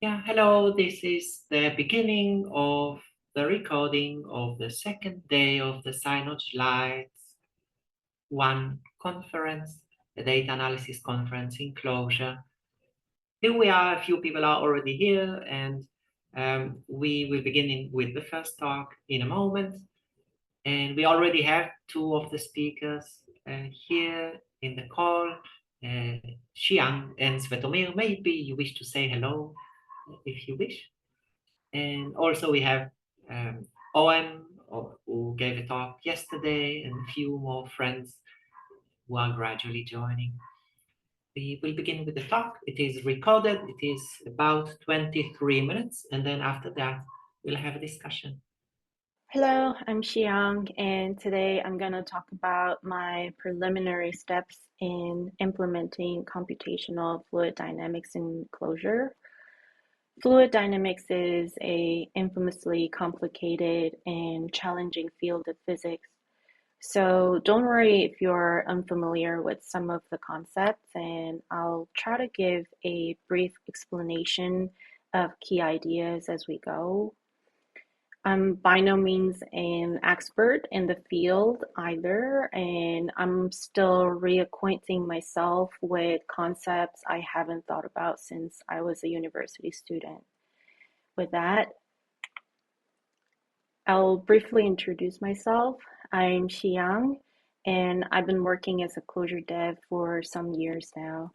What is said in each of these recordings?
Yeah, hello. This is the beginning of the recording of the second day of the SciNoj Light one conference, the data analysis conference in Clojure. Here we are, a few people are already here, and we will begin with the first talk in a moment. And we already have two of the speakers here in the call, Siyoung and Svetomir. Maybe you wish to say hello if you wish. And also we have Owen, who gave a talk yesterday, and a few more friends who are gradually joining. We will begin with the talk. It is recorded. It is about 23 minutes, and then after that, we'll have a discussion. Hello, I'm Siyoung, and today I'm going to talk about my preliminary steps in implementing computational fluid dynamics in Clojure. Fluid dynamics is a infamously complicated and challenging field of physics. So don't worry if you're unfamiliar with some of the concepts, and I'll try to give a brief explanation of key ideas as we go. I'm by no means an expert in the field either, and I'm still reacquainting myself with concepts I haven't thought about since I was a university student. With that, I'll briefly introduce myself. I'm Siyoung, and I've been working as a Clojure dev for some years now.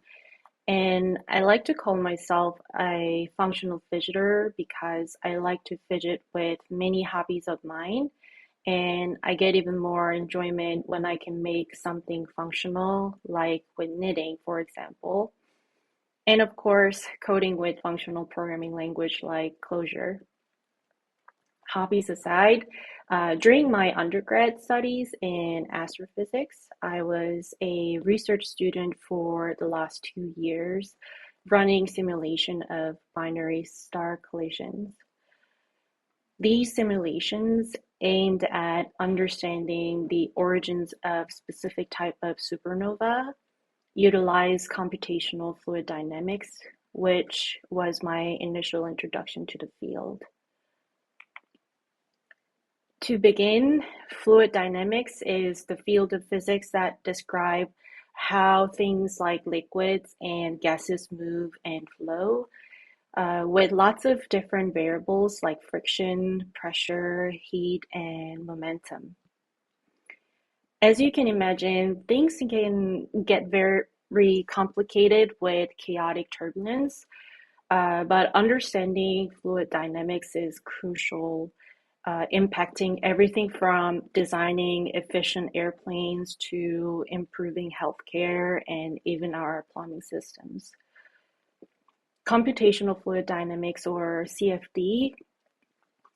And I like to call myself a functional fidgeter because I like to fidget with many hobbies of mine. And I get even more enjoyment when I can make something functional, like with knitting, for example. And of course, coding with functional programming language like Clojure. Hobbies aside, during my undergrad studies in astrophysics, I was a research student for the last 2 years, running simulation of binary star collisions. These simulations aimed at understanding the origins of specific type of supernova utilize computational fluid dynamics, which was my initial introduction to the field. To begin, fluid dynamics is the field of physics that describe how things like liquids and gases move and flow, with lots of different variables like friction, pressure, heat, and momentum. As you can imagine, things can get very complicated with chaotic turbulence, but understanding fluid dynamics is crucial, impacting everything from designing efficient airplanes to improving healthcare and even our plumbing systems. Computational fluid dynamics, or CFD,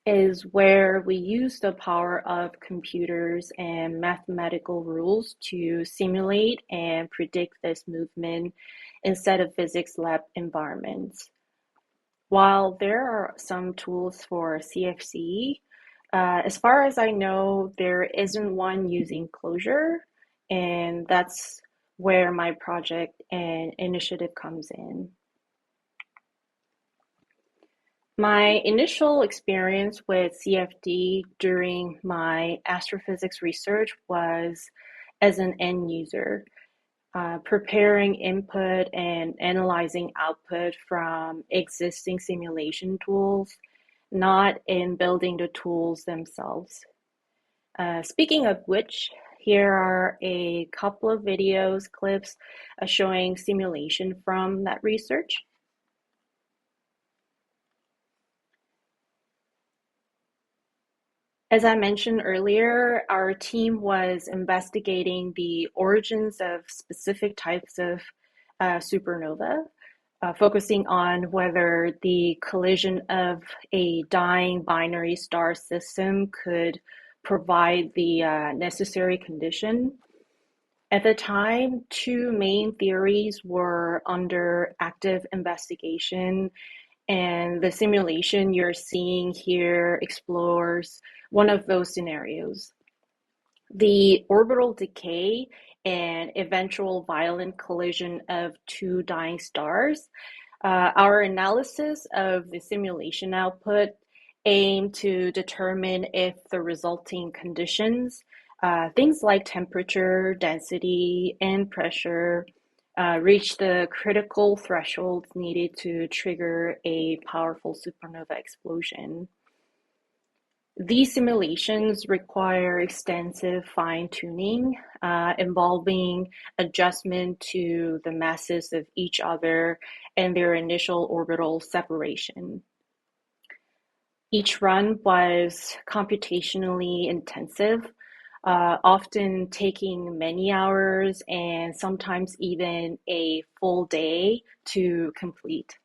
is where we use the power of computers and mathematical rules to simulate and predict this movement instead of physics lab environments. While there are some tools for CFC, as far as I know, there isn't one using Clojure, and that's where my project and initiative comes in. My initial experience with CFD during my astrophysics research was as an end user, preparing input and analyzing output from existing simulation tools, not in building the tools themselves. Speaking of which, here are a couple of videos clips showing simulation from that research. As I mentioned earlier, our team was investigating the origins of specific types of supernova, focusing on whether the collision of a dying binary star system could provide the necessary condition. At the time, two main theories were under active investigation, and the simulation you're seeing here explores one of those scenarios. The orbital decay and eventual violent collision of two dying stars Our analysis of the simulation output aim to determine if the resulting conditions, things like temperature, density, and pressure, reach the critical thresholds needed to trigger a powerful supernova explosion. These simulations require extensive fine-tuning, involving adjustment to the masses of each other and their initial orbital separation. Each run was computationally intensive, often taking many hours and sometimes even a full day to complete.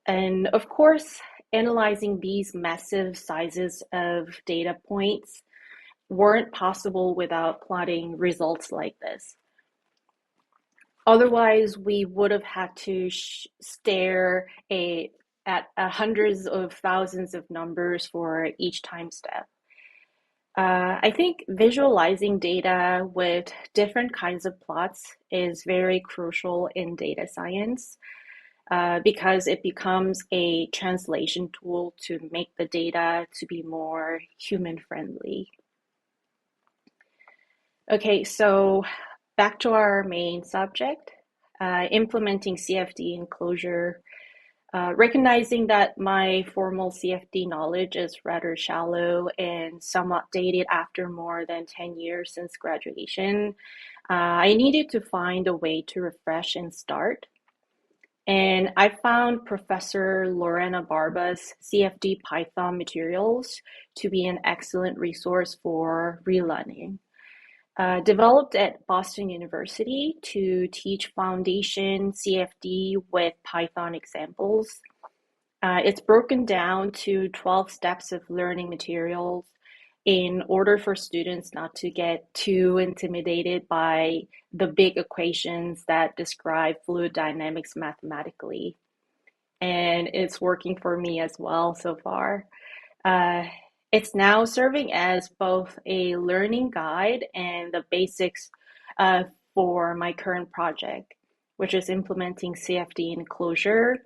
And of course, analyzing these massive sizes of data points weren't possible without plotting results like this. Otherwise, we would have had to stare at hundreds of thousands of numbers for each time step. I think visualizing data with different kinds of plots is very crucial in data science. Because it becomes a translation tool to make the data to be more human friendly. Okay, so back to our main subject, implementing CFD in Clojure. Recognizing that my formal CFD knowledge is rather shallow and somewhat dated after more than 10 years since graduation, I needed to find a way to refresh and start. And I found Professor Lorena Barba's CFD Python materials to be an excellent resource for relearning. Developed at Boston University to teach foundation CFD with Python examples. It's broken down to 12 steps of learning materials in order for students not to get too intimidated by the big equations that describe fluid dynamics mathematically. And it's working for me as well so far. It's now serving as both a learning guide and the basics for my current project, which is implementing CFD in Clojure,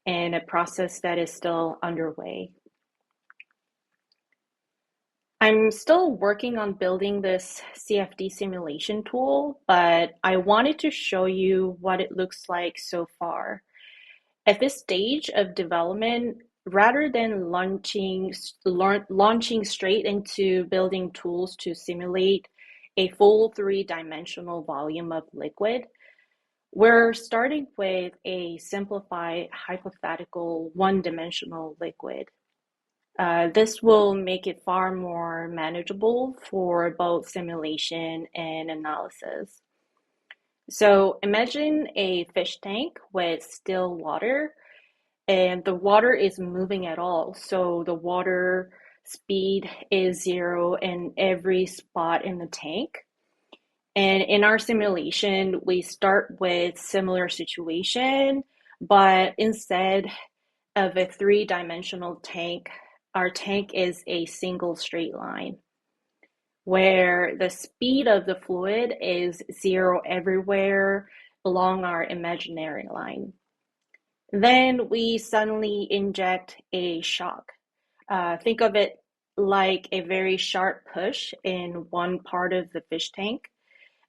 and a process that is still underway. I'm still working on building this CFD simulation tool, but I wanted to show you what it looks like so far. At this stage of development, rather than launching straight into building tools to simulate a full three-dimensional volume of liquid, we're starting with a simplified hypothetical one-dimensional liquid. This will make it far more manageable for both simulation and analysis. So imagine a fish tank with still water, and the water is moving at all. So the water speed is zero in every spot in the tank. And in our simulation, we start with similar situation, but instead of a three-dimensional tank, our tank is a single straight line where the speed of the fluid is zero everywhere along our imaginary line. Then we suddenly inject a shock. Think of it like a very sharp push in one part of the fish tank.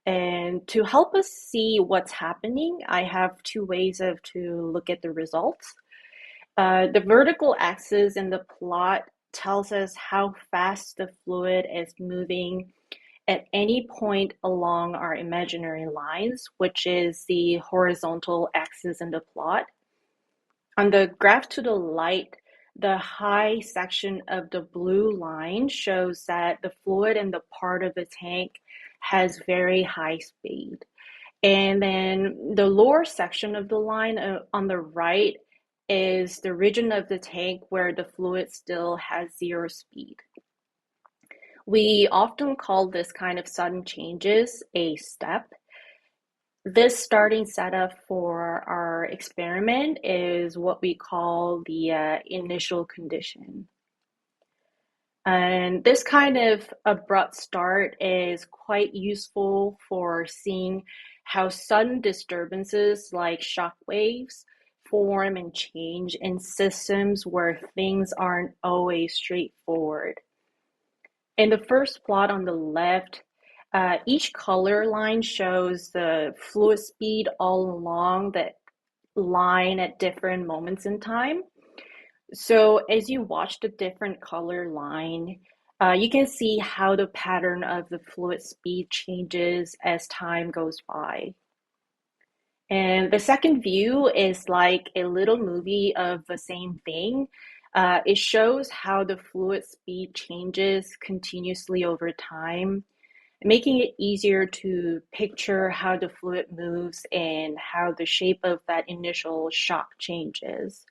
And to help us see what's happening, I have two ways to look at the results. The vertical axis in the plot tells us how fast the fluid is moving at any point along our imaginary lines, which is the horizontal axis in the plot. On the graph to the right, the high section of the blue line shows that the fluid in the part of the tank has very high speed. And then the lower section of the line on the right is the region of the tank where the fluid still has zero speed. We often call this kind of sudden changes a step. This starting setup for our experiment is what we call the initial condition. And this kind of abrupt start is quite useful for seeing how sudden disturbances like shock waves form and change in systems where things aren't always straightforward. In the first plot on the left, each color line shows the fluid speed all along that line at different moments in time. So as you watch the different color line, you can see how the pattern of the fluid speed changes as time goes by. And the second view is like a little movie of the same thing. It shows how the fluid speed changes continuously over time, making it easier to picture how the fluid moves and how the shape of that initial shock changes.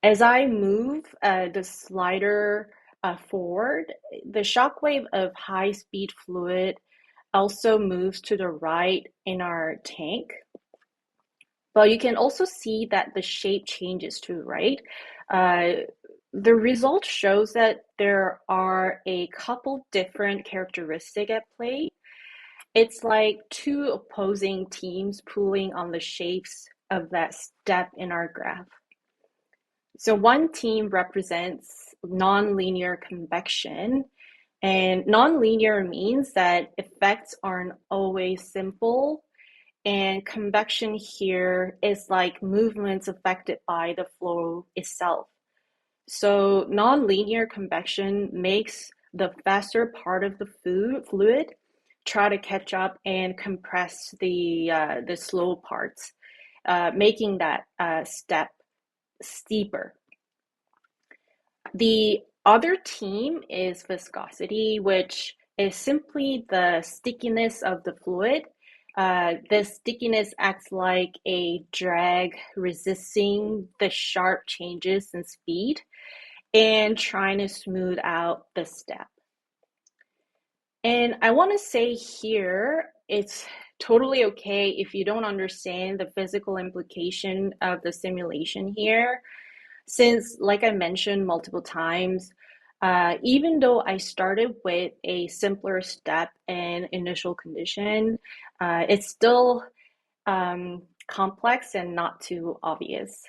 As I move the slider forward, the shock wave of high-speed fluid also moves to the right in our tank. But you can also see that the shape changes too, right? The result shows that there are a couple different characteristics at play. It's like two opposing teams pulling on the shapes of that step in our graph. So one team represents nonlinear convection, and nonlinear means that effects aren't always simple, and convection here is like movements affected by the flow itself. So nonlinear convection makes the faster part of the fluid try to catch up and compress the slow parts, making that step steeper. The other team is viscosity, which is simply the stickiness of the fluid. This stickiness acts like a drag resisting the sharp changes in speed and trying to smooth out the step. And I want to say here, it's totally okay if you don't understand the physical implication of the simulation here. Since, like I mentioned multiple times, even though I started with a simpler step and initial condition, it's still complex and not too obvious.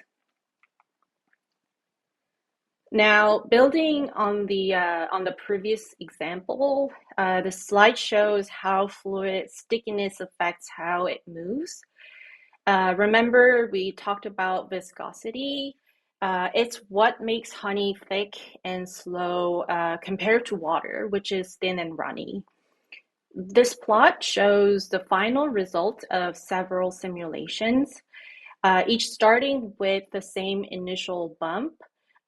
Now, building on the previous example, the slide shows how fluid stickiness affects how it moves. Remember, we talked about viscosity. It's what makes honey thick and slow compared to water, which is thin and runny. This plot shows the final result of several simulations, each starting with the same initial bump,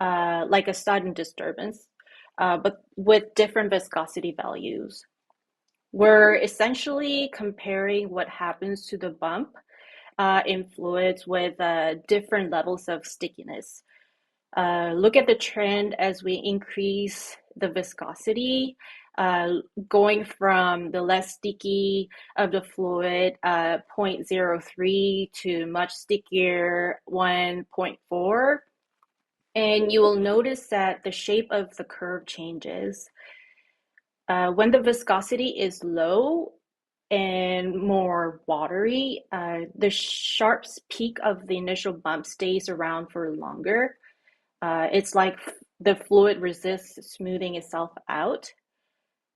like a sudden disturbance, but with different viscosity values. We're essentially comparing what happens to the bump in fluids with different levels of stickiness. Look at the trend as we increase the viscosity, going from the less sticky of the fluid, 0.03 to much stickier 1.4. And you will notice that the shape of the curve changes. When the viscosity is low, and more watery, the sharp peak of the initial bump stays around for longer. It's like the fluid resists smoothing itself out.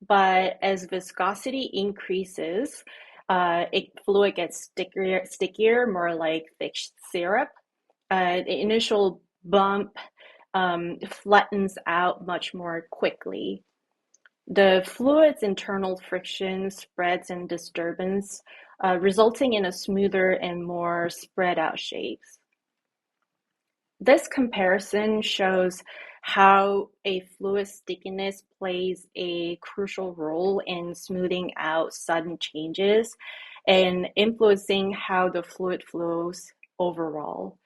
But as viscosity increases, fluid gets stickier, more like thick syrup. The initial bump flattens out much more quickly. The fluid's internal friction spreads and disturbance, resulting in a smoother and more spread out shapes. This comparison shows how a fluid stickiness plays a crucial role in smoothing out sudden changes and influencing how the fluid flows overall.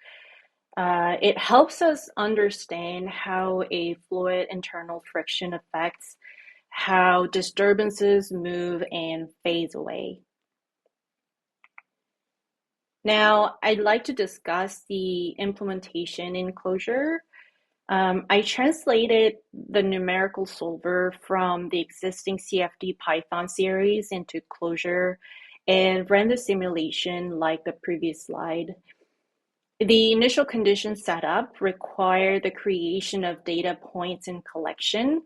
It helps us understand how a fluid internal friction affects how disturbances move and phase away. Now, I'd like to discuss the implementation in Clojure. I translated the numerical solver from the existing CFD Python series into Clojure and ran the simulation like the previous slide. The initial condition setup required the creation of data points in collection.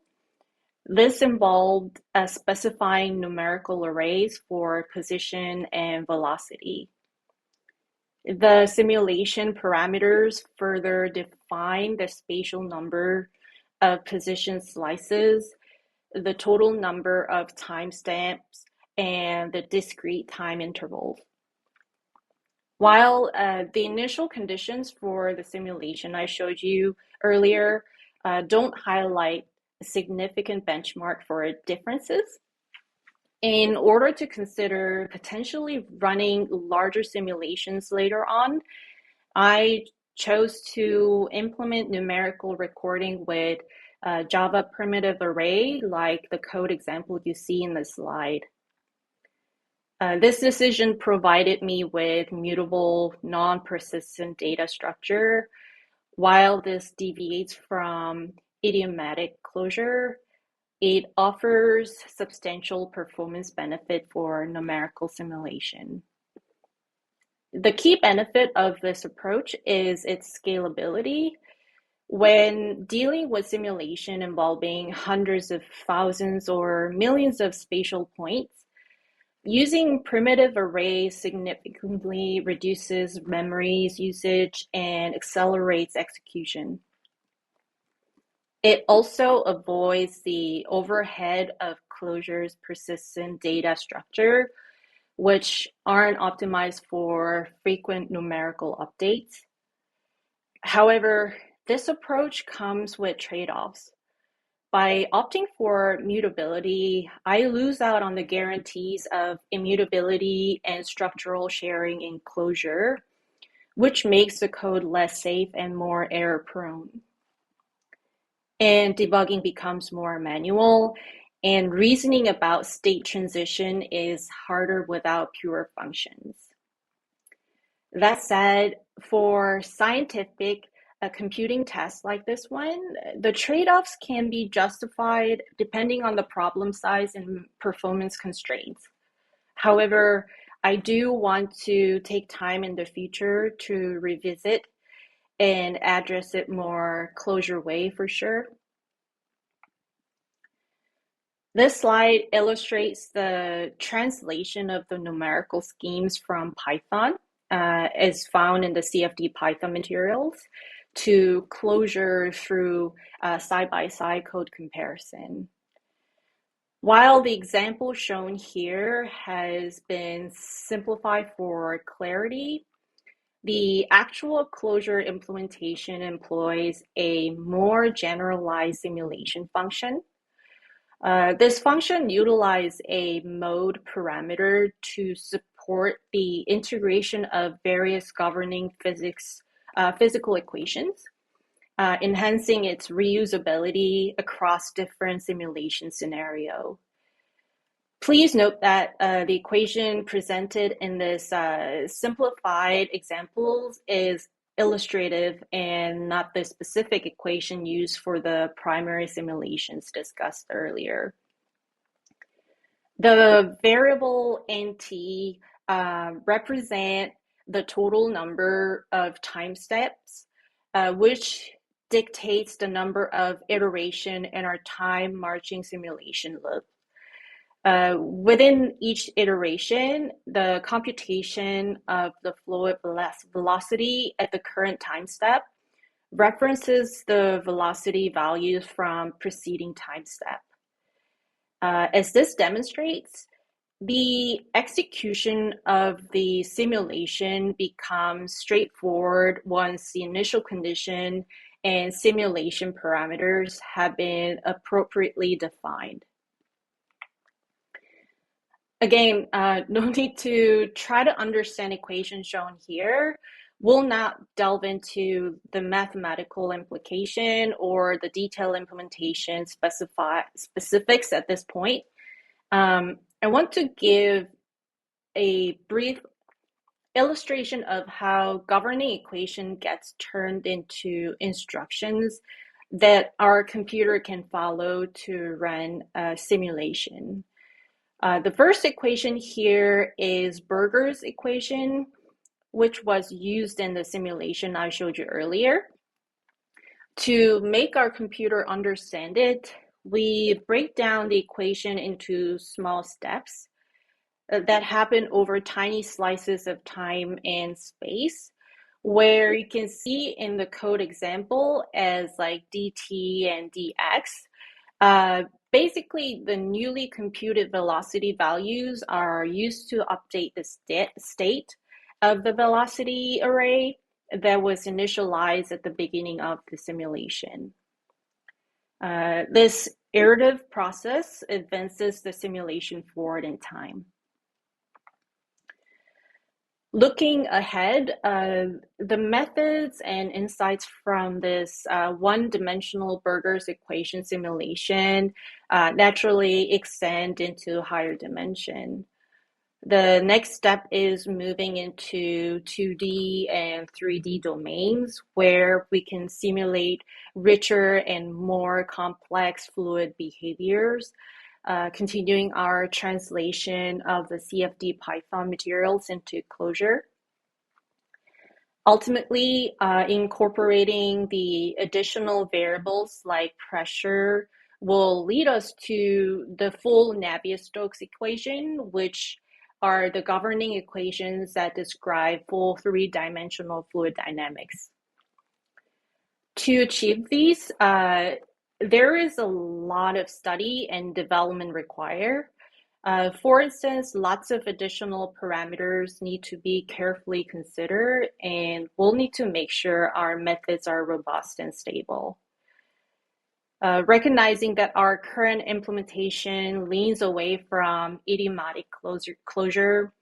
This involved specifying numerical arrays for position and velocity. The simulation parameters further define the spatial number of position slices, the total number of timestamps, and the discrete time intervals. While the initial conditions for the simulation I showed you earlier don't highlight a significant benchmark for differences, in order to consider potentially running larger simulations later on, I chose to implement numerical recording with Java primitive array, like the code example you see in the slide. This decision provided me with mutable, non-persistent data structure. While this deviates from idiomatic Clojure, it offers substantial performance benefit for numerical simulation. The key benefit of this approach is its scalability. When dealing with simulation involving hundreds of thousands or millions of spatial points, using primitive arrays significantly reduces memory usage and accelerates execution. It also avoids the overhead of Clojure's persistent data structure, which aren't optimized for frequent numerical updates. However, this approach comes with trade-offs. By opting for mutability, I lose out on the guarantees of immutability and structural sharing in Clojure, which makes the code less safe and more error-prone. And debugging becomes more manual, and reasoning about state transition is harder without pure functions. That said, for scientific computing tests like this one, the trade-offs can be justified depending on the problem size and performance constraints. However, I do want to take time in the future to revisit and address it more Clojure way for sure. This slide illustrates the translation of the numerical schemes from Python, as found in the CFD Python materials, to Clojure through side-by-side code comparison. While the example shown here has been simplified for clarity, the actual Clojure implementation employs a more generalized simulation function. This function utilizes a mode parameter to support the integration of various governing physical equations, enhancing its reusability across different simulation scenarios. Please note that the equation presented in this simplified examples is illustrative and not the specific equation used for the primary simulations discussed earlier. The variable nt represent the total number of time steps, which dictates the number of iteration in our time marching simulation loop. Within each iteration, the computation of the fluid velocity at the current time step references the velocity values from preceding time step. As this demonstrates, the execution of the simulation becomes straightforward once the initial condition and simulation parameters have been appropriately defined. Again, no need to try to understand equations shown here. We'll not delve into the mathematical implication or the detailed implementation specifics at this point. I want to give a brief illustration of how governing equation gets turned into instructions that our computer can follow to run a simulation. The first equation here is Berger's equation, which was used in the simulation I showed you earlier. To make our computer understand it, we break down the equation into small steps that happen over tiny slices of time and space, where you can see in the code example as like dt and dx. Basically, the newly computed velocity values are used to update the state of the velocity array that was initialized at the beginning of the simulation. This iterative process advances the simulation forward in time. Looking ahead, the methods and insights from this one-dimensional Burgers equation simulation naturally extend into higher dimension. The next step is moving into 2D and 3D domains where we can simulate richer and more complex fluid behaviors, continuing our translation of the CFD Python materials into Clojure. Ultimately, incorporating the additional variables like pressure will lead us to the full Navier-Stokes equation, which are the governing equations that describe full three-dimensional fluid dynamics. To achieve these, there is a lot of study and development required. For instance, lots of additional parameters need to be carefully considered, and we'll need to make sure our methods are robust and stable. Recognizing that our current implementation leans away from idiomatic closure,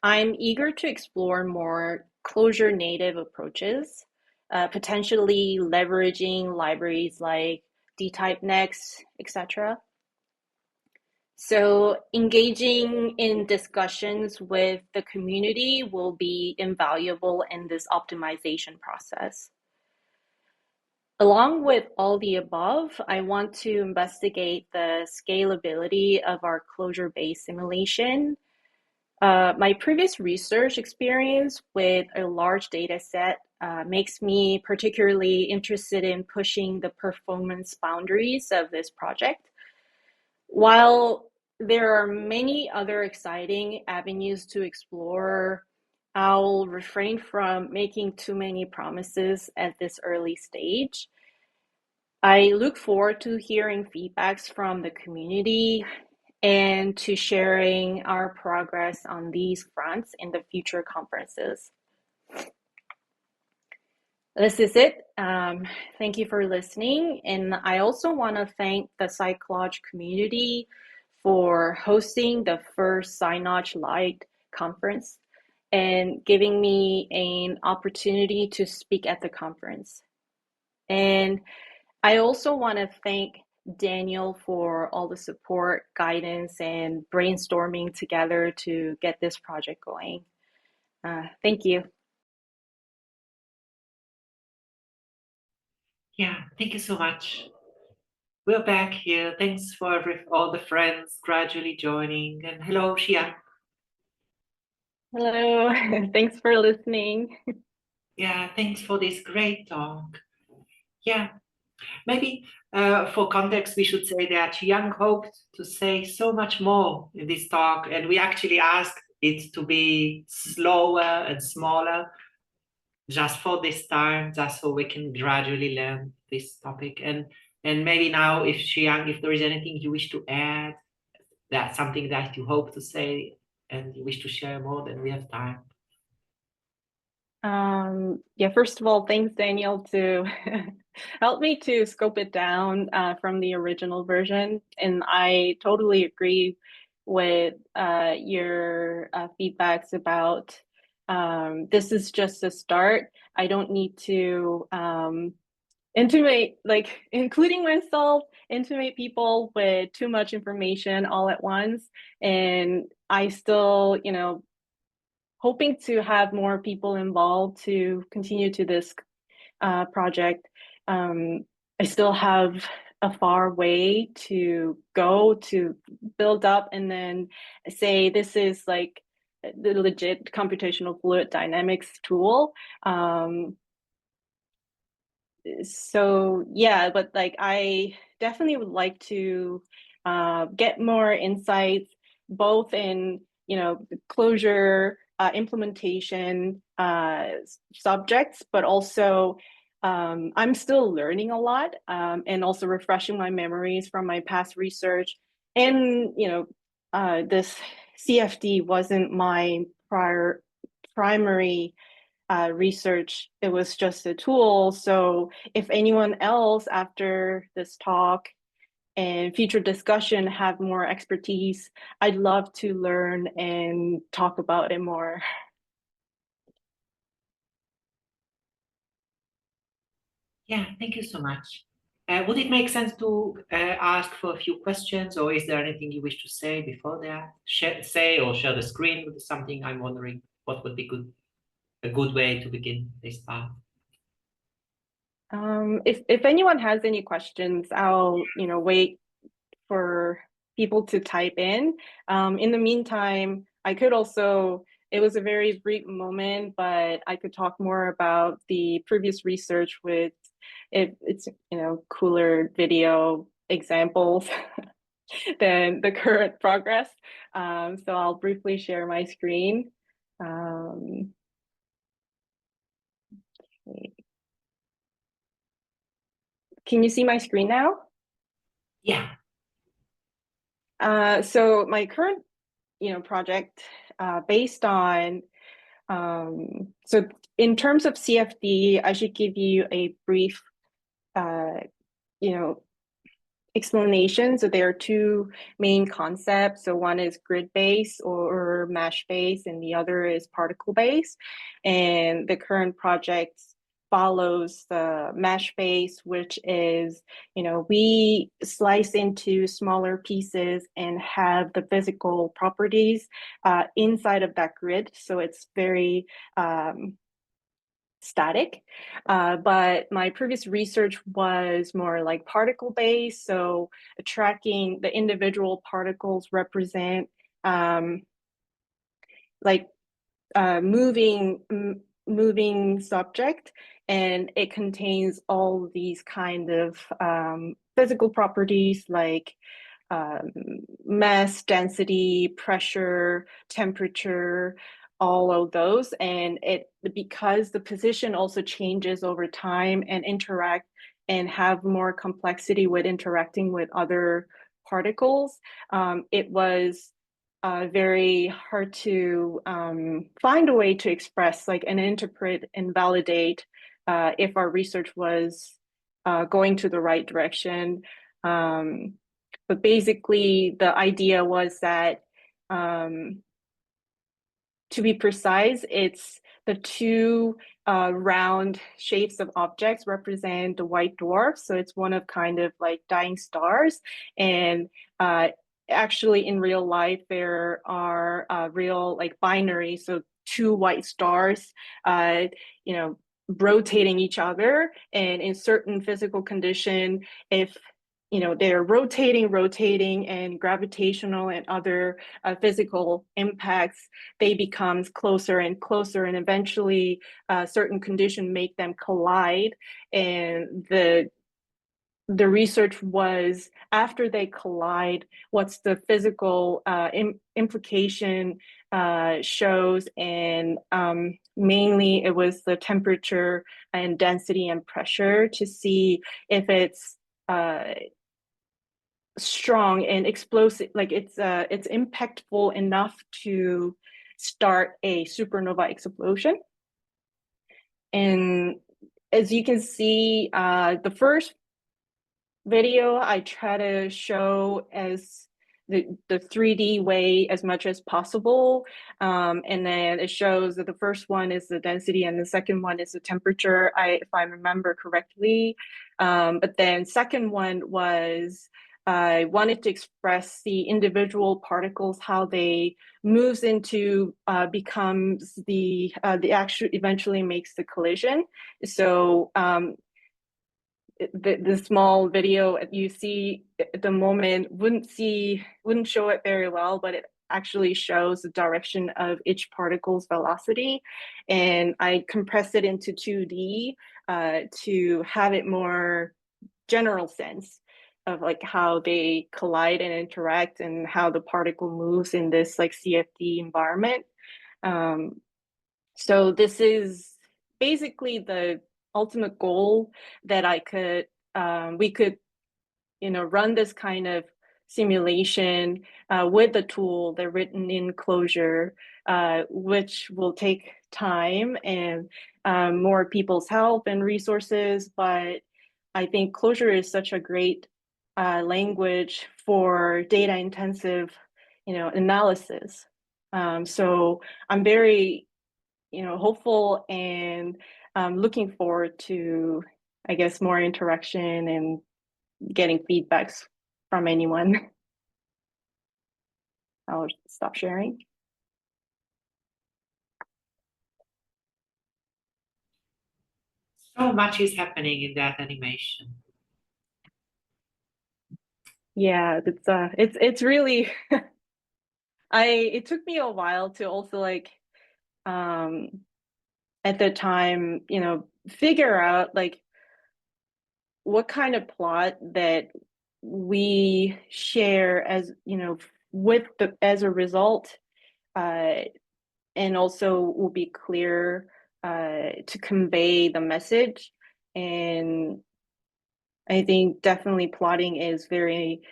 I'm eager to explore more Clojure native approaches, potentially leveraging libraries like dtypenext, etc. So engaging in discussions with the community will be invaluable in this optimization process. Along with all the above, I want to investigate the scalability of our Clojure-based simulation. My previous research experience with a large data set makes me particularly interested in pushing the performance boundaries of this project. While there are many other exciting avenues to explore, I'll refrain from making too many promises at this early stage. I look forward to hearing feedbacks from the community and to sharing our progress on these fronts in the future conferences. This is it. Thank you for listening. And I also want to thank the SciNoj community for hosting the first SciNoj Light conference and giving me an opportunity to speak at the conference. And I also want to thank Daniel for all the support, guidance, and brainstorming together to get this project going. Thank you. Yeah, thank you so much. We're back here. Thanks for all the friends gradually joining. And hello, Shia. Hello, thanks for listening. Yeah, thanks for this great talk. Yeah, maybe for context, we should say that Siyoung hoped to say so much more in this talk, and we actually asked it to be slower and smaller just for this time, just so we can gradually learn this topic. And maybe now, if Siyoung, if there is anything you wish to add, that's something that you hope to say and you wish to share more, then we have time. Yeah, first of all, thanks, Daniel, to help me to scope it down from the original version. And I totally agree with your feedbacks about this is just a start. I don't need to including myself, intimate people with too much information all at once. And I still, hoping to have more people involved to continue to this project. I still have a far way to go to build up and then say this is like the legit computational fluid dynamics tool. So yeah, but like I definitely would like to get more insights both in the Clojure implementation subjects, but also I'm still learning a lot and also refreshing my memories from my past research. And this CFD wasn't my primary research. It was just a tool. So if anyone else after this talk and future discussion have more expertise, I'd love to learn and talk about it more. Yeah, thank you so much. Would it make sense to ask for a few questions, or is there anything you wish to say before that? Say or share the screen with something. I'm wondering what would be a good way to begin this part. If anyone has any questions, I'll wait for people to type in. In the meantime, I could also, it was a very brief moment, but I could talk more about the previous research with it's cooler video examples than the current progress. So I'll briefly share my screen. Can you see my screen now? Yeah. So my current project based on so in terms of CFD, I should give you a brief uh, you know explanation. So there are two main concepts. So one is grid base or mesh base, and the other is particle base. And the current project follows the mesh base, which is, we slice into smaller pieces and have the physical properties inside of that grid. So it's very static. But my previous research was more like particle based. So tracking the individual particles represent like moving subject, and it contains all these kind of physical properties like um, mass, density, pressure, temperature, all of those. And because the position also changes over time and interact and have more complexity with interacting with other particles, it was very hard to find a way to express like and interpret and validate if our research was going to the right direction. But basically, the idea was that, to be precise, it's the two round shapes of objects represent the white dwarf. So it's one of kind of like dying stars. And actually, in real life, there are real like binary, so two white stars, rotating each other. And in certain physical condition, if they're rotating and gravitational and other physical impacts, they become closer and closer, and eventually certain conditions make them collide. And the research was, after they collide, what's the physical implication shows. And mainly it was the temperature and density and pressure to see if it's strong and explosive, like it's impactful enough to start a supernova explosion. And as you can see, the first video I try to show as the 3D way as much as possible. And then it shows that the first one is the density and the second one is the temperature, if I remember correctly. But then second one was I wanted to express the individual particles, how they moves into becomes the actual eventually makes the collision. So the small video you see at the moment wouldn't show it very well, but actually shows the direction of each particle's velocity, and I compressed it into 2D to have it more general sense of like how they collide and interact and how the particle moves in this like CFD environment. So this is basically the ultimate goal that we could, run this kind of simulation with the tool that's written in Clojure, which will take time and more people's help and resources. But I think Clojure is such a great language for data intensive, analysis. So I'm very, hopeful and looking forward to, I guess, more interaction and getting feedbacks from anyone. I'll stop sharing. So much is happening in that animation. Yeah, it's really it took me a while to also like at the time, figure out like what kind of plot that we share as, as a result, and also will be clear to convey the message. And I think definitely plotting is very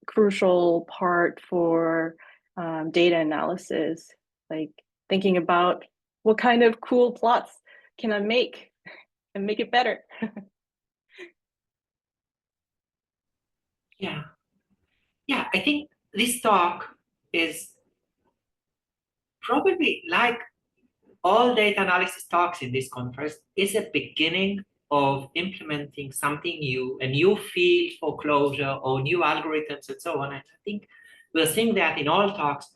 crucial part for data analysis, like thinking about what kind of cool plots can I make and make it better. Yeah. Yeah, I think this talk is probably like all data analysis talks in this conference is a beginning of implementing something new, a new field for Clojure or new algorithms and so on. And I think we're seeing that in all talks.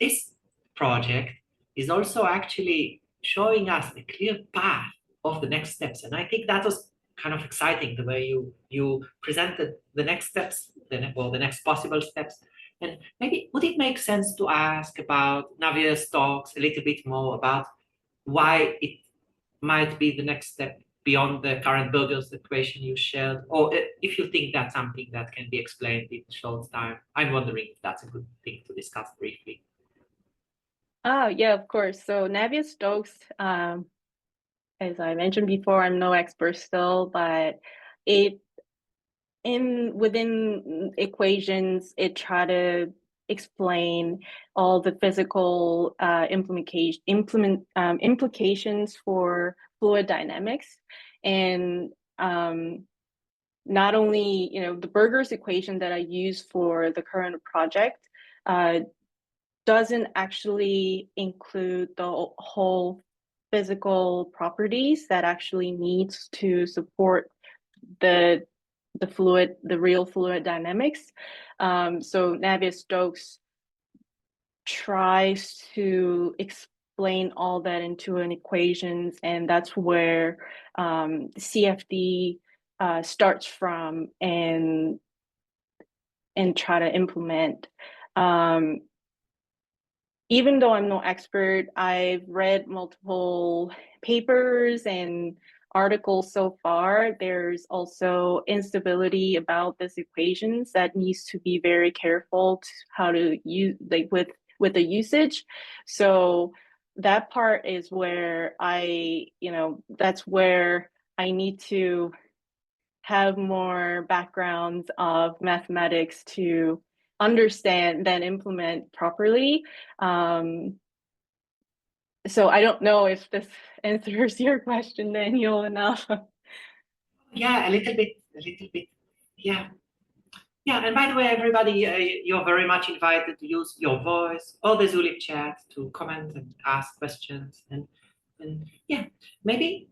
This project is also actually showing us a clear path of the next steps. And I think that was kind of exciting the way you presented the next steps, the next possible steps. And maybe would it make sense to ask about Navier's talks a little bit more about why it might be the next step beyond the current Burger's equation you shared, or if you think that's something that can be explained in a short time? I'm wondering if that's a good thing to discuss briefly. Oh, yeah, of course. So Navier-Stokes, as I mentioned before, I'm no expert still, but it within equations, it try to explain all the physical implications for fluid dynamics, and not only the Burger's equation that I use for the current project doesn't actually include the whole physical properties that actually needs to support the real fluid dynamics. So Navier-Stokes tries to explain all that into an equations, and that's where CFD starts from and try to implement. Even though I'm no expert, I've read multiple papers and articles so far. There's also instability about this equations that needs to be very careful to how to use, like with the usage. So that part is where that's where I need to have more backgrounds of mathematics to understand then implement properly. So I don't know if this answers your question, Daniel, enough. Yeah, a little bit, Yeah. Yeah, and by the way, everybody, you're very much invited to use your voice or the Zulip chat to comment and ask questions. And yeah, maybe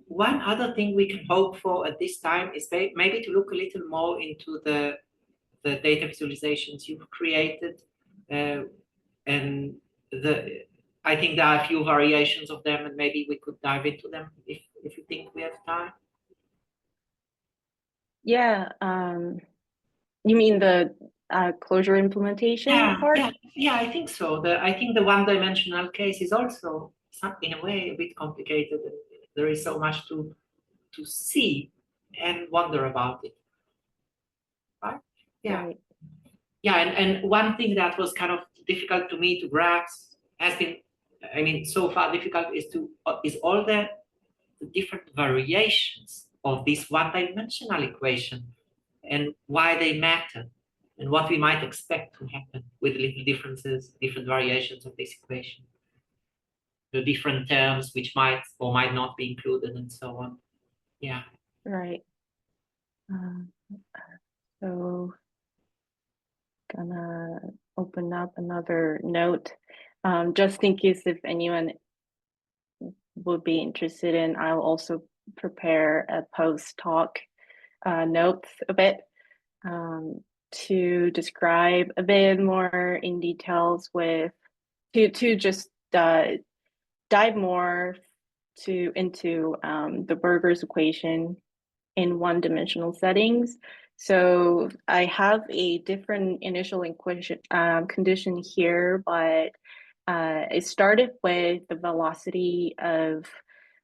one other thing we can hope for at this time is maybe to look a little more into the data visualizations you've created. And I think there are a few variations of them, and maybe we could dive into them if you think we have time. Yeah, you mean the Clojure implementation Yeah, part? I think so. I think the one-dimensional case is also in a way a bit complicated. There is so much to see and wonder about it, right? Yeah, Right, and one thing that was kind of difficult to me to grasp has been, I mean, so far difficult is all the different variations of this one-dimensional equation and why they matter and what we might expect to happen with little differences, different variations of this equation, the different terms which might or might not be included and so on. Yeah. right. Um, so gonna open up another note, just in case if anyone would be interested in, I'll also prepare a post-talk notes a bit um, to describe a bit more in details with to just dive more into the Burger's equation in one-dimensional settings. So I have a different initial equation condition here, but it started with the velocity of,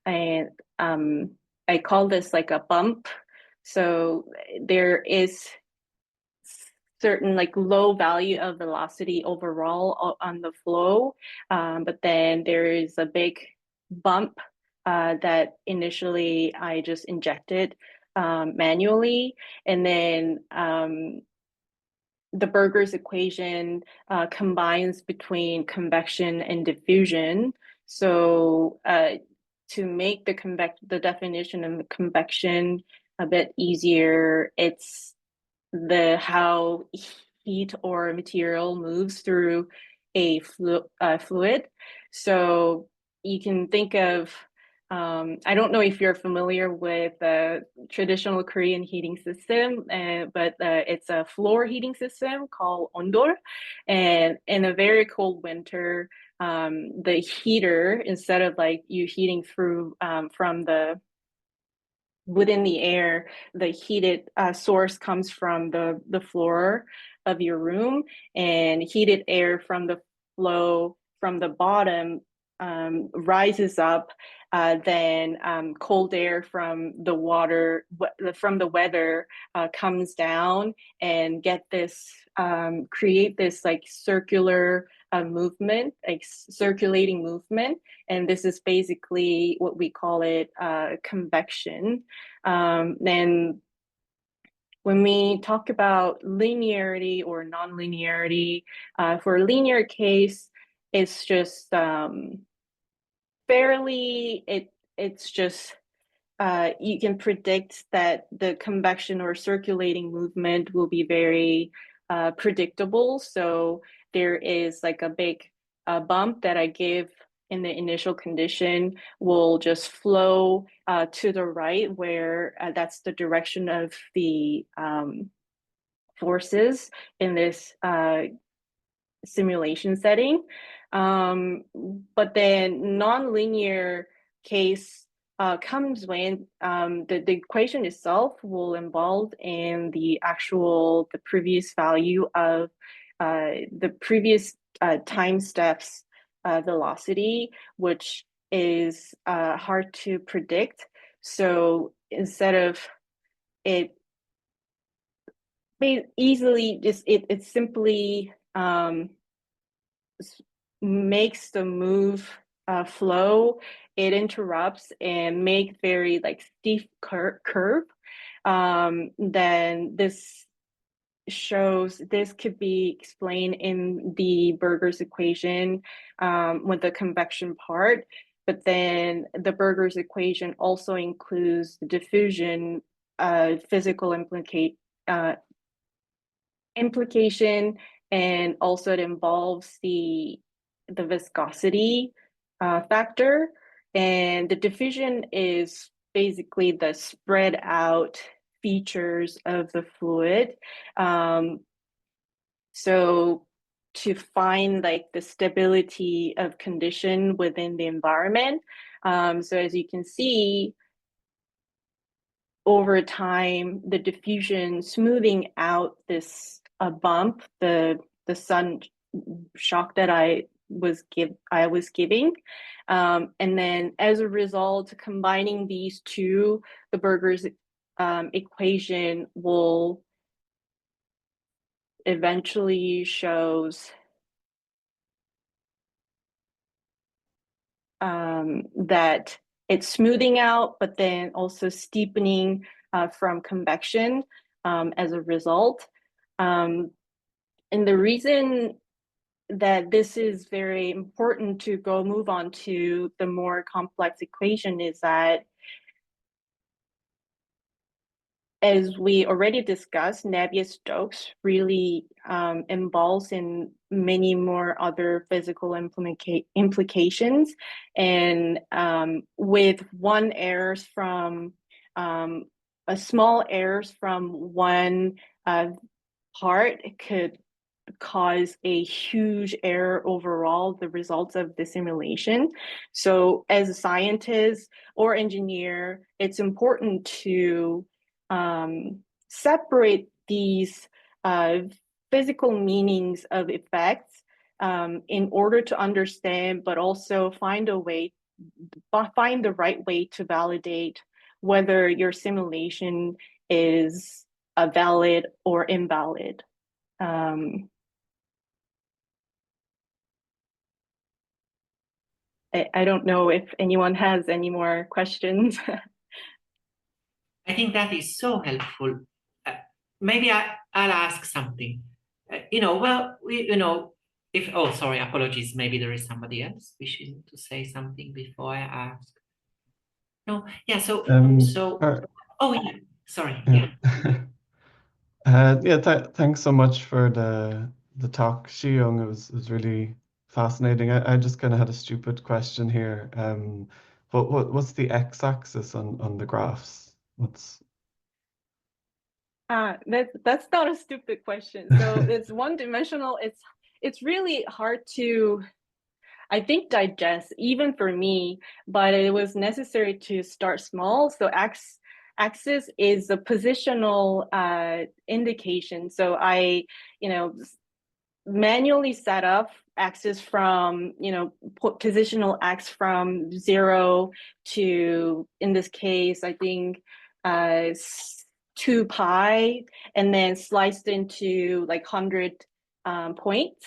and I call this like a bump. So there is certain like low value of velocity overall on the flow, but then there is a big bump that initially I just injected manually, and then the Burger's equation combines between convection and diffusion. So to make the definition of convection a bit easier, it's the how heat or material moves through a fluid. So you can think of, I don't know if you're familiar with the traditional Korean heating system, but it's a floor heating system called ondol. And in a very cold winter, the heater, instead of like you heating through from the within the air, the heated source comes from the floor of your room, and heated air from the flow from the bottom rises up. Then cold air from the water, from the weather, comes down and create this like circular movement, like circulating movement. And this is basically what we call it convection. And when we talk about linearity or non-linearity, for a linear case, it's just it's just you can predict that the convection or circulating movement will be very predictable. So there is like a big bump that I give in the initial condition will just flow to the right, where that's the direction of the forces in this simulation setting. But then nonlinear case comes when the equation itself will involve in the previous value of the previous time steps velocity, which is hard to predict. So instead of it easily just it simply makes the move flow, it interrupts and make very like steep curve. Then this could be explained in the Burger's equation with the convection part. But then the Burger's equation also includes the diffusion physical implication, and also it involves the viscosity factor. And the diffusion is basically the spread out features of the fluid. So to find like the stability of condition within the environment. So as you can see, over time, the diffusion smoothing out this a bump, the sun shock that I was giving. And then as a result, combining these two, the Berger's equation will eventually shows that it's smoothing out, but then also steepening from convection as a result. And the reason that this is very important to move on to the more complex equation is that, as we already discussed, Navier-Stokes really involves in many more other physical implications. And with one errors from a small errors from one part, it could cause a huge error overall, the results of the simulation. So as a scientist or engineer, it's important to separate these physical meanings of effects in order to understand, but also find the right way to validate whether your simulation is valid or invalid. I don't know if anyone has any more questions. I think that is so helpful. Maybe I'll ask something. Well, oh, sorry, apologies. Maybe there is somebody else wishing to say something before I ask. No, yeah, oh, yeah, sorry, yeah. yeah. Thanks so much for the talk, Siyoung. It was really fascinating. I just kind of had a stupid question here. What's the x-axis on the graphs? What's That's not a stupid question. So it's one-dimensional. It's really hard to, I think, digest, even for me, but it was necessary to start small. So axis is a positional indication. So I, manually set up axis from, positional x from 0 to, in this case, I think 2 pi, and then sliced into like 100 points.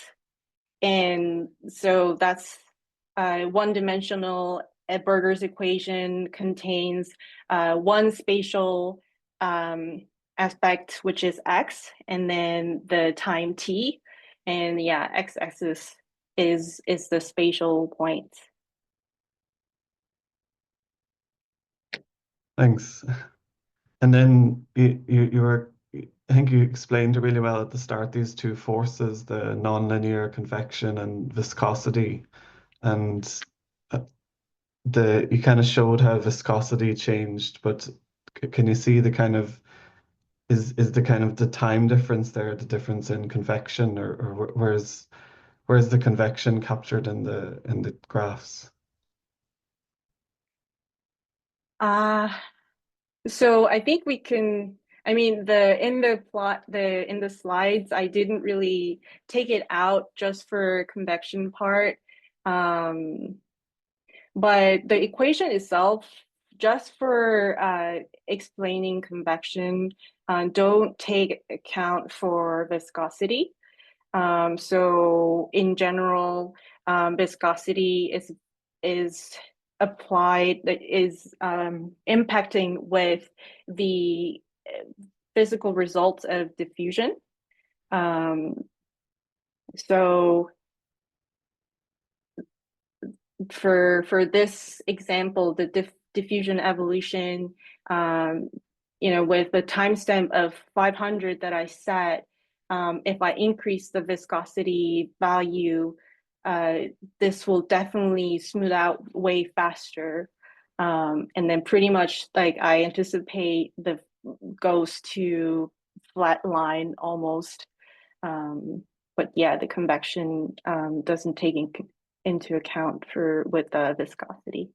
And so that's one-dimensional. Berger's equation contains one spatial aspect, which is x, and then the time t. And yeah, x-axis is the spatial point. Thanks. And then you were, I think you explained really well at the start, these two forces, the nonlinear convection and viscosity. And uh, you kind of showed how viscosity changed, but can you see the kind of is the kind of the time difference there, the difference in convection, or where's the convection captured in the graphs? So I think we can, I mean, in the slides, I didn't really take it out just for convection part. But the equation itself, just for explaining convection, don't take account for viscosity. So in general, viscosity is applied, is impacting with the physical results of diffusion. So for this example, the diffusion evolution, with the timestamp of 500 that I set, if I increase the viscosity value, this will definitely smooth out way faster. And then pretty much like I anticipate the goes to flat line almost. But yeah, the convection doesn't take into account with the viscosity.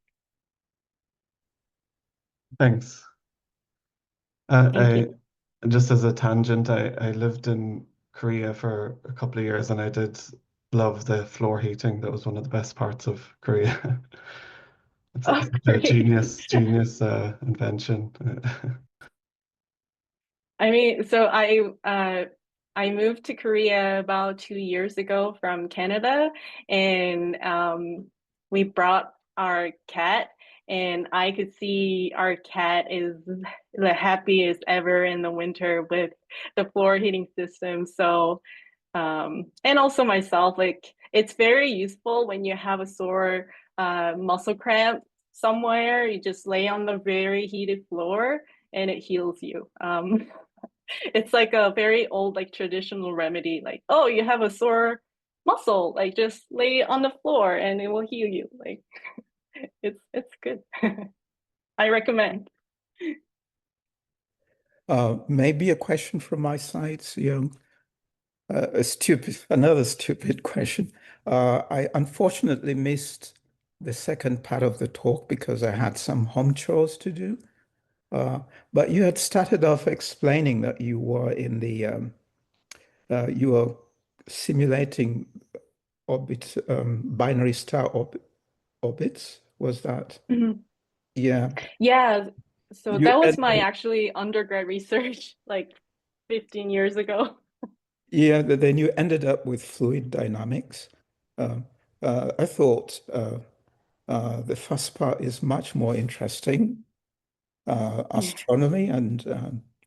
Thanks. Thank you. Just as a tangent, I lived in Korea for a couple of years, and I did love the floor heating. That was one of the best parts of Korea. It's Oh, such a great. genius invention. I mean, so I moved to Korea about 2 years ago from Canada, and we brought our cat, and I could see our cat is the happiest ever in the winter with the floor heating system. So and also myself, like it's very useful when you have a sore muscle cramp somewhere. You just lay on the very heated floor and it heals you. It's like a very old, like traditional remedy. Like, oh, you have a sore muscle, like just lay on the floor and it will heal you. Like, it's good. I recommend. Maybe a question from my side, Siyoung. Another stupid question. I unfortunately missed the second part of the talk because I had some home chores to do. But you had started off explaining that you were in the you were simulating binary star orbits. Was that? Mhm. Yeah. Yeah, so You that was my ended, actually undergrad research like 15 years ago. yeah, then you ended up with fluid dynamics. Uh, I thought the first part is much more interesting, Yeah. astronomy, and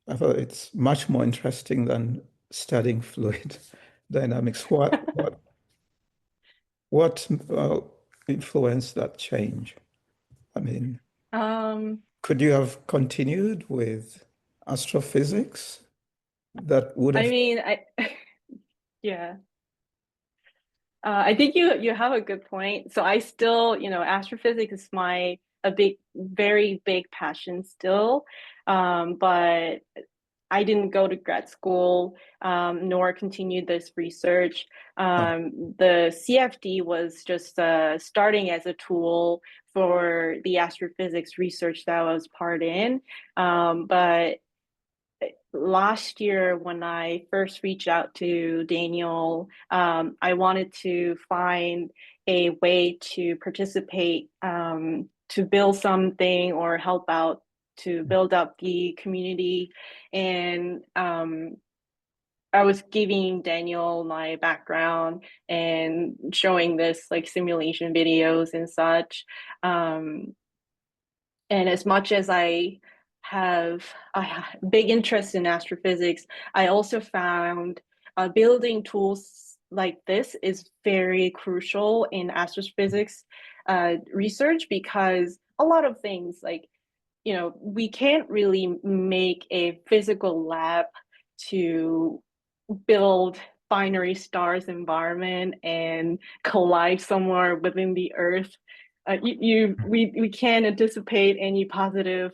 I thought it's much more interesting than studying fluid dynamics. What influenced that change? I mean, Um, could you have continued with astrophysics? That would I have. mean, yeah. I think you have a good point. So I still, astrophysics is my a big, very big passion still. But I didn't go to grad school, nor continue this research. The CFD was just starting as a tool for the astrophysics research that I was part in. But last year, when I first reached out to Daniel, I wanted to find a way to participate, to build something or help out to build up the community. And I was giving Daniel my background and showing this like simulation videos and such. Um, and as much as I have a big interest in astrophysics, I also found building tools like this is very crucial in astrophysics research because a lot of things like, we can't really make a physical lab to build binary stars environment and collide somewhere within the earth. We can't anticipate any positive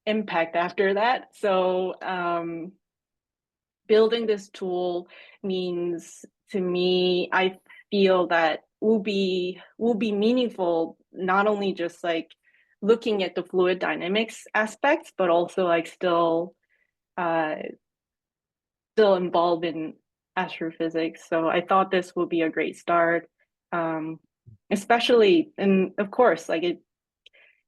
impact after that. So building this tool means to me, I feel that will be meaningful, not only just like looking at the fluid dynamics aspects, but also like uh, still involved in astrophysics. So I thought this would be a great start. Especially, and of course, like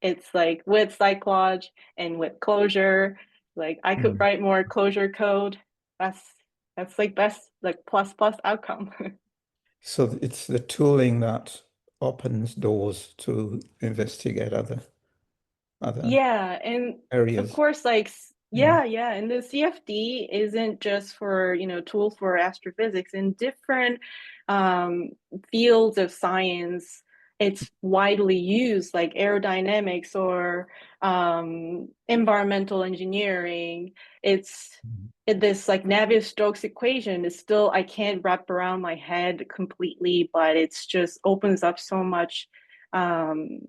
it's like with SciNoj and with Clojure, like I could write more Clojure code. That's that's like best like plus plus outcome. So it's the tooling that opens doors to investigate other Yeah, and of areas. course, like Yeah. yeah, and the CFD isn't just for, tools for astrophysics. In different um, fields of science, it's widely used, like aerodynamics or environmental engineering. This like Navier-Stokes equation is still I can't wrap around my head completely, but it's just opens up um,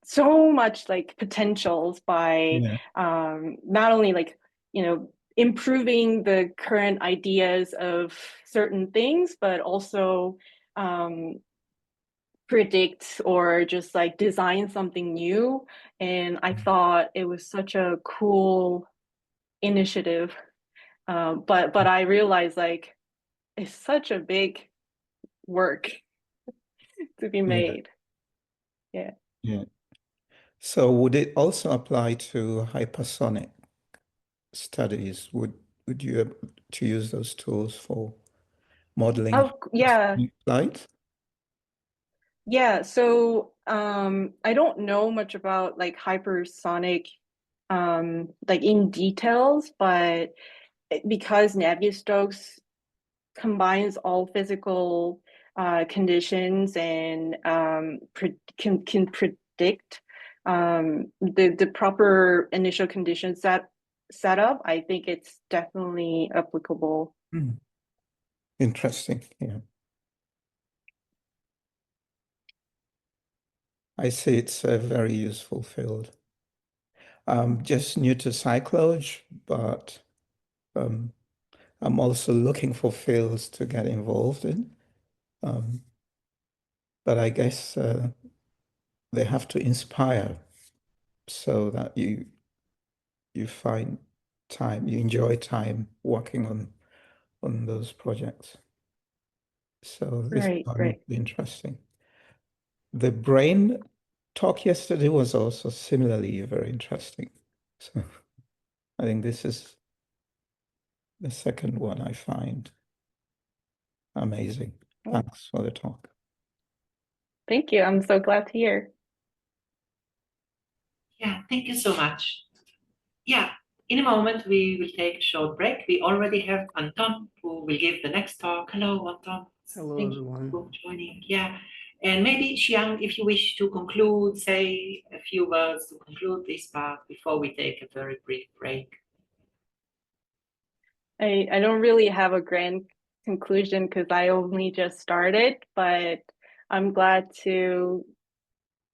so much like potentials by Yeah. not only like improving the current ideas of certain things, but also um, predict or just like design something new. And I thought it was such a cool initiative But I realized like it's such a big work to be Yeah. made. Yeah. Yeah. So would it also apply to hypersonic studies? Would you able to use those tools for modeling Oh, yeah. hypersonic flight? Yeah. So I don't know much about like hypersonic like in details, but because Navier-Stokes combines all physical conditions and can predict the proper initial conditions set up, I think it's definitely applicable. Interesting. Yeah. I see it's a very useful field. I'm just new to SciCloj, but I'm also looking for fields to get involved in. But I guess they have to inspire so that you find time, you enjoy time working on those projects. So this Right, one right. would be interesting. The brain talk yesterday was also similarly very interesting. So I think this is the second one I find amazing. Thanks for the talk. Thank you. I'm so glad to hear. Yeah, thank you so much. Yeah, in a moment we will take a short break. We already have Anton who will give the next talk. Hello, Anton. Hello, Thank everyone. you for joining. Yeah, and maybe Siyoung, if you wish to conclude, say a few words to conclude this part before we take a very brief break. I don't really have a grand conclusion because I only just started, but I'm glad to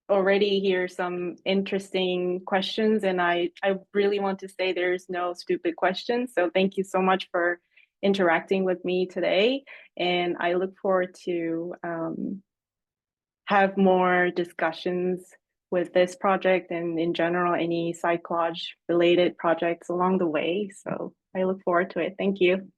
already hear some interesting questions, and I really want to say there's no stupid questions. So thank you so much for interacting with me today, and I look forward to have more discussions with this project and in general any SciCloj related projects along the way. So I look forward to it. Thank you.